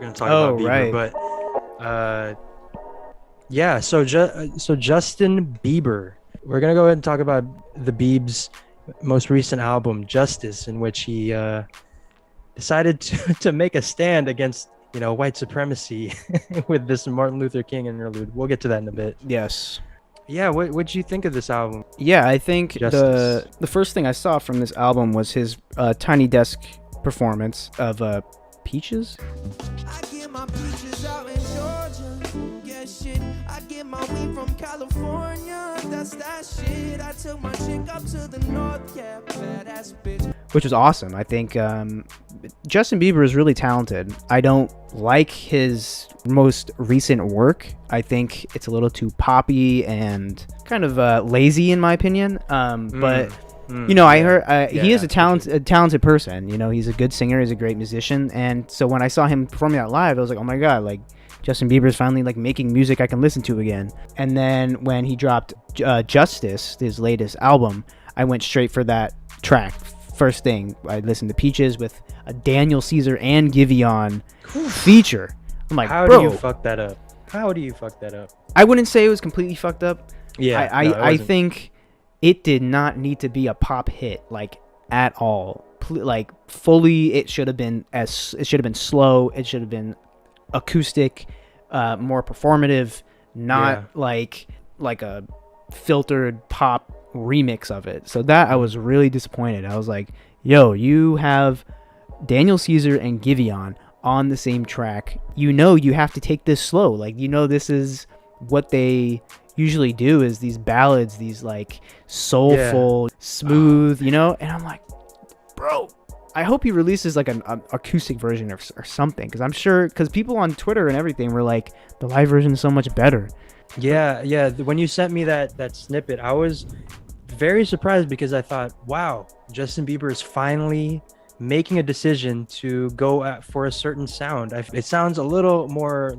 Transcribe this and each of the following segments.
going to talk about Bieber, but yeah. So Justin Bieber. We're going to go ahead and talk about the Biebs' most recent album, Justice, in which he decided to make a stand against white supremacy with this Martin Luther King interlude. We'll get to that in a bit. Yes. Yeah, what'd you think of this album? Yeah, I think Justice. the first thing I saw from this album was his Tiny Desk performance of Peaches. I get my peaches out in Georgia. Yeah, shit. I get my weed from California. That's that shit. I took my chick up to the north. Yeah, badass bitch. Which was awesome. I think Justin Bieber is really talented. I don't like his most recent work. I think it's a little too poppy and kind of lazy in my opinion. But I heard he is a talented person. He's a good singer. He's a great musician. And so when I saw him performing that live, I was like, oh my god, like Justin Bieber is finally like making music I can listen to again. And then when he dropped Justice, his latest album, I went straight for that track. First thing, I listened to Peaches with a Daniel Caesar and Giveon feature. I'm like, how bro, do you fuck that up? How do you fuck that up? I wouldn't say it was completely fucked up. Yeah, I think it did not need to be a pop hit like at all. Like fully, it should have been slow. It should have been acoustic, more performative, not like a filtered pop remix of it. So that I was really disappointed. I was like, yo, you have Daniel Caesar and Giveon on the same track. You have to take this slow. Like, this is what they usually do, is these ballads, these like soulful, smooth, and I'm like, bro, I hope he releases like an acoustic version or something, because I'm sure, because people on Twitter and everything were like, the live version is so much better. Yeah. When you sent me that snippet, I was very surprised, because I thought, wow, Justin Bieber is finally making a decision to go for a certain sound. It sounds a little more,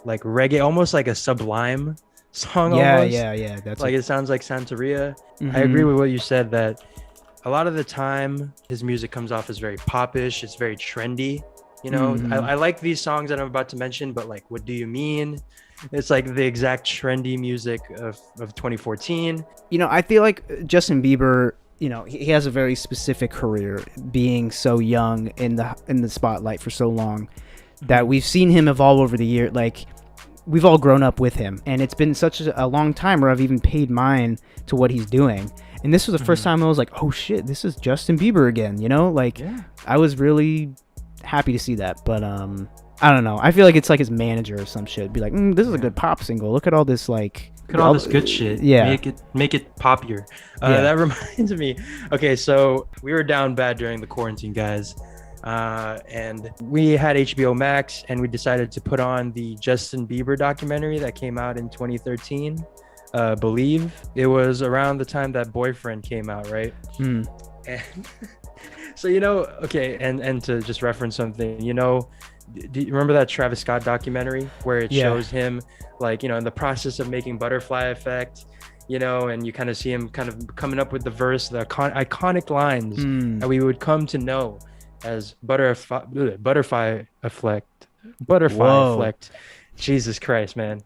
like reggae, almost like a Sublime song. Almost. Yeah. That's like it sounds like Santeria. I agree with what you said, that a lot of the time his music comes off as very popish. It's very trendy. I like these songs that I'm about to mention, but like, what do you mean? It's like the exact trendy music of 2014. I feel like Justin Bieber, he has a very specific career, being so young in the spotlight for so long, that we've seen him evolve over the year. Like, we've all grown up with him, and it's been such a long time where I've even paid mine to what he's doing. And this was the first time I was like, oh shit, this is Justin Bieber again. I was really happy to see that. But I don't know. I feel like it's like his manager or some shit. Be like, this is a good pop single. Look at all this like. Look at all this good shit. Yeah. Make it poppier. That reminds me. Okay, so we were down bad during the quarantine, guys. And we had HBO Max, and we decided to put on the Justin Bieber documentary that came out in 2013. Believe. It was around the time that Boyfriend came out, right? And so, okay, and to just reference something, do you remember that Travis Scott documentary where it shows him like, in the process of making Butterfly Effect, and you kind of see him kind of coming up with the verse, the iconic lines that we would come to know as Butterfly Effect. Jesus Christ, man.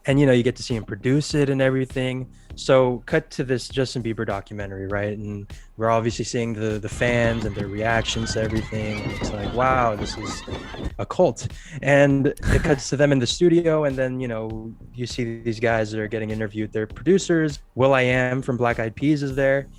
And you get to see him produce it and everything. So cut to this Justin Bieber documentary, right? And we're obviously seeing the fans and their reactions to everything. And it's like, wow, this is a cult. And it cuts to them in the studio, and then you see these guys that are getting interviewed. They're producers. will.i.am from Black Eyed Peas is there,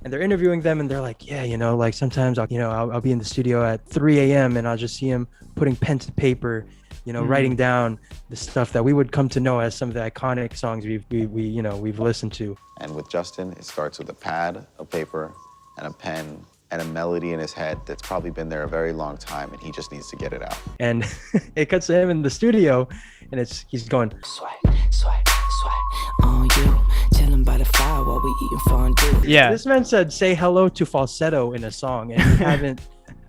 and they're interviewing them, and they're like, yeah, like sometimes I'll be in the studio at 3 a.m. and I'll just see him putting pen to paper, writing down the stuff that we would come to know as some of the iconic songs we've listened to. And with Justin, it starts with a pad, a paper, and a pen, and a melody in his head that's probably been there a very long time, and he just needs to get it out. And it cuts to him in the studio, and he's going, Swag on you, chilling by the fire while we eating fondue. Yeah. This man said, say hello to falsetto in a song, and you haven't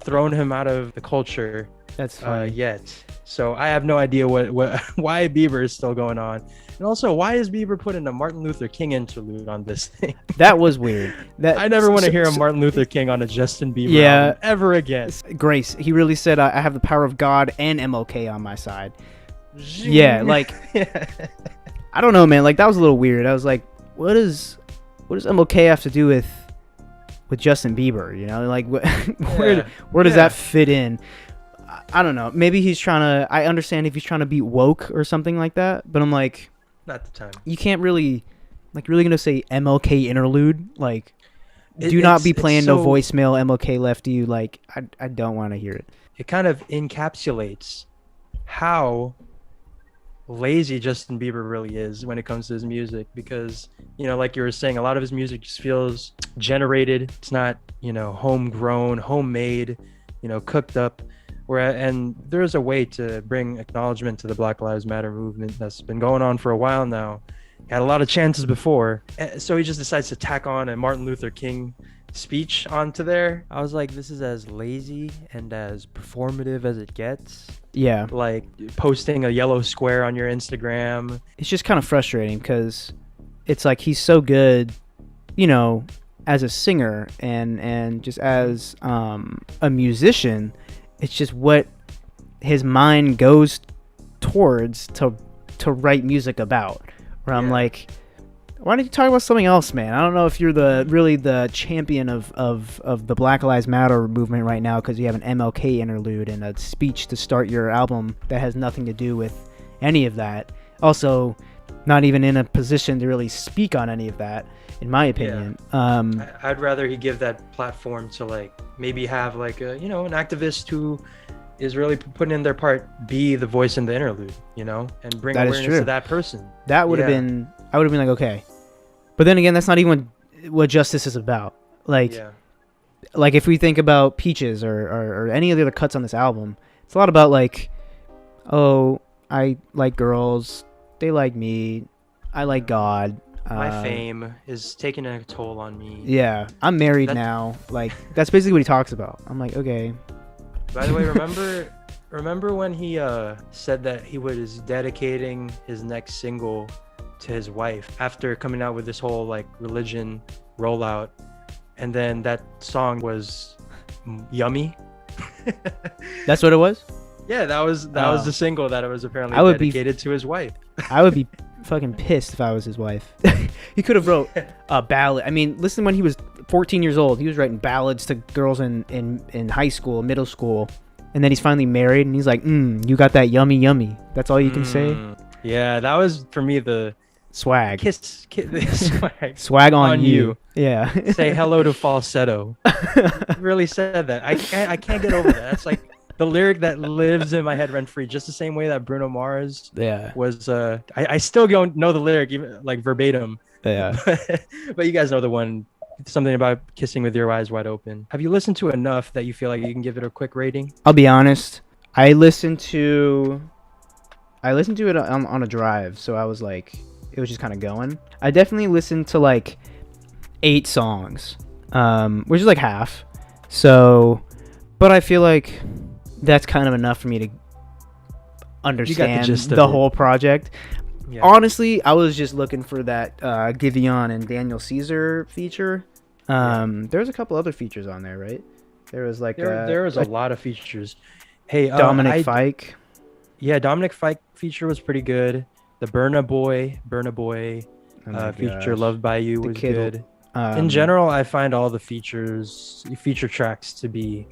thrown him out of the culture That's funny. yet. So I have no idea what why Bieber is still going on. And also, why is Bieber putting a Martin Luther King interlude on this thing? That was weird. I never want to hear a Martin Luther King on a Justin Bieber album ever again. Grace, he really said, I have the power of God and MLK on my side. Yeah, like, I don't know, man. Like, that was a little weird. I was like, what does MLK have to do with Justin Bieber? You know, like, where does that fit in? I don't know. Maybe he's trying to. I understand if he's trying to be woke or something like that. But I'm like, not the time. You can't really, like, really gonna say MLK interlude. Like, do not be playing no voicemail MLK left you. Like, I don't want to hear it. It kind of encapsulates how lazy Justin Bieber really is when it comes to his music, because, you know, like you were saying, a lot of his music just feels generated. It's not, you know, homegrown, homemade, you know, cooked up. And there's a way to bring acknowledgement to the Black Lives Matter movement that's been going on for a while now. Had a lot of chances before, so he just decides to tack on a Martin Luther King speech onto there. I was like, this is as lazy and as performative as it gets. Yeah, like posting a yellow square on your Instagram. It's just kind of frustrating because it's like he's so good, you know, as a singer and just as a musician. It's just what his mind goes towards to write music about. Where I'm like, why don't you talk about something else, man? I don't know if you're really the champion of the Black Lives Matter movement right now because you have an MLK interlude and a speech to start your album that has nothing to do with any of that. Also, not even in a position to really speak on any of that, in my opinion. I'd rather he give that platform to, like, maybe have like a, you know, an activist who is really putting in their part, be the voice in the interlude, you know, and bring awareness to that person. That would have been, I would have been like, okay. But then again, that's not even what justice is about. Like, like if we think about Peaches or any of the other cuts on this album, it's a lot about like, oh, I like girls, they like me, I like God. My fame is taking a toll on me. Yeah, I'm married now. Like, that's basically what he talks about. I'm like, okay. By the way, remember when he said that he was dedicating his next single to his wife after coming out with this whole like religion rollout, and then that song was Yummy? That's what it was? Yeah, that was the single that it was apparently dedicated to his wife. I would be fucking pissed if I was his wife. He could have wrote a ballad. I mean, listen, when he was 14 years old, he was writing ballads to girls in high school, middle school, and then he's finally married and he's like, you got that yummy yummy. That's all you can say? Yeah, that was for me the swag. Kiss swag on you. Yeah. Say hello to falsetto. Really said that. I can't get over that. That's like the lyric that lives in my head rent free, just the same way that Bruno Mars was. I still don't know the lyric, even like verbatim. Yeah. But you guys know the one, something about kissing with your eyes wide open. Have you listened to enough that you feel like you can give it a quick rating? I'll be honest. I listened to it on a drive, so I was like, it was just kind of going. I definitely listened to like 8 songs, which is like half. So, but I feel like that's kind of enough for me to understand the whole project. Yeah. Honestly, I was just looking for that Giveon and Daniel Caesar feature. There's a couple other features on there, right? There was like there was a lot of features. Hey, Dominic Fike. Yeah, Dominic Fike feature was pretty good. The Burna Boy feature, Loved by You, was good. In general, I find all the feature tracks to be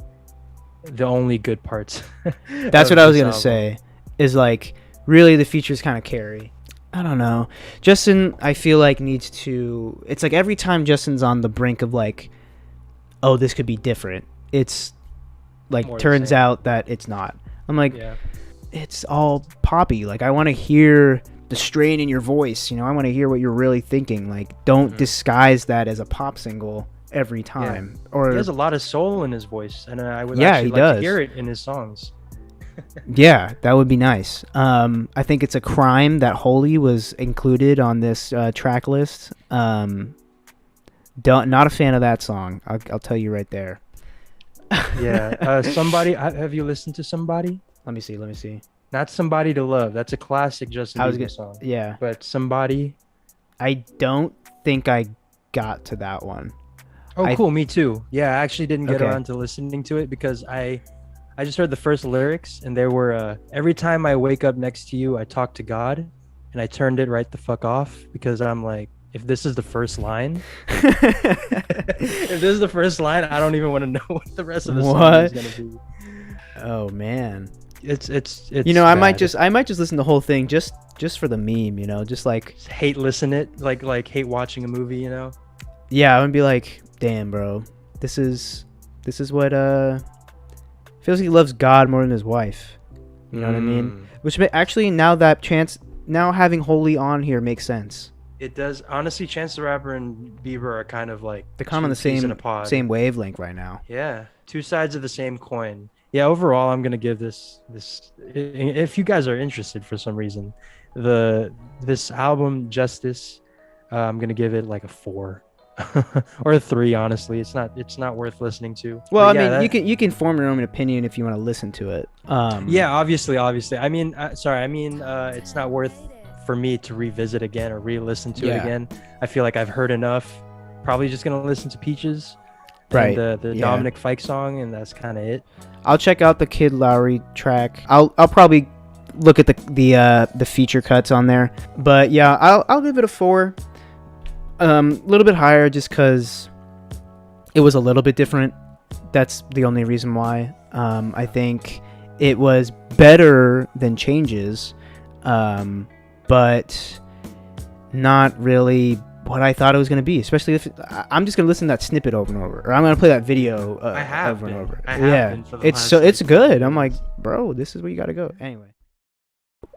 the only good parts. That's what I was gonna say. Is like really the features kind of carry. I don't know. Justin, I feel like needs to. It's like every time Justin's on the brink of like, oh, this could be different. It's like turns out that it's not. I'm like, it's all poppy. Like I want to hear the strain in your voice. You know, I want to hear what you're really thinking. Like, don't disguise that as a pop single every time. Or he has a lot of soul in his voice, and I would actually like to hear it in his songs. Yeah, that would be nice. I think it's a crime that Holy was included on this track list. Not a fan of that song. I'll tell you right there. Yeah. Somebody. Have you listened to Somebody? Let me see. Not Somebody to Love. That's a classic Justin I was Bieber gonna, song. yeah. But Somebody. I don't think I got to that one. Oh, cool. Me too. Yeah, I actually didn't get Okay. around to listening to it because I just heard the first lyrics, and they were every time I wake up next to you, I talk to God, and I turned it right the fuck off because I'm like, if this is the first line, if this is the first line, I don't even want to know what the rest of the song is gonna be. Oh man. It's You know, I might bad. just listen to the whole thing just for the meme, you know, just like, Just hate listen it, like hate watching a movie, you know. yeah, I'm gonna be like, damn, bro, this is what feels like he loves God more than his wife. You know what I mean? Which actually, now having Holy on here makes sense. It does. Honestly, Chance the Rapper and Bieber are kind of like They're kind of on the two peas in a same pod. wavelength right now. Yeah, two sides of the same coin. Yeah, overall, I'm gonna give this. If you guys are interested for some reason, this album Justice, I'm gonna give it like a 4 or a 3. Honestly, it's not worth listening to. Well, But I yeah, mean, you can form your own opinion if you want to listen to it. yeah, obviously. I mean, it's not worth for me to revisit again or re-listen to it Yeah. again. I feel like I've heard enough. Probably just gonna listen to Peaches. Right, And the yeah. Dominic Fike song, and that's kind of it. I'll check out the Kid Lowry track. I'll probably look at the feature cuts on there. But yeah, I'll give it a 4. A little bit higher just because it was a little bit different. That's the only reason why. I think it was better than Changes, but not really what I thought it was going to be, especially if I'm just going to listen to that snippet over and over, or I'm going to play that video over and over. I have been for the it's last, so it's like, good. 2 I'm like, days. bro, this is where you got to go. Anyway,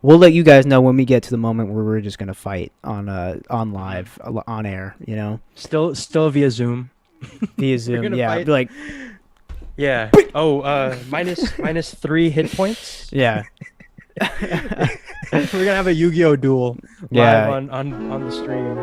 we'll let you guys know when we get to the moment where we're just going to fight on live, on air, you know, Still via Zoom. via Zoom. gonna Yeah, fight? be like, Yeah. Oh, minus 3 hit points. yeah, We're gonna have a Yu-Gi-Oh duel Yeah. live on the stream.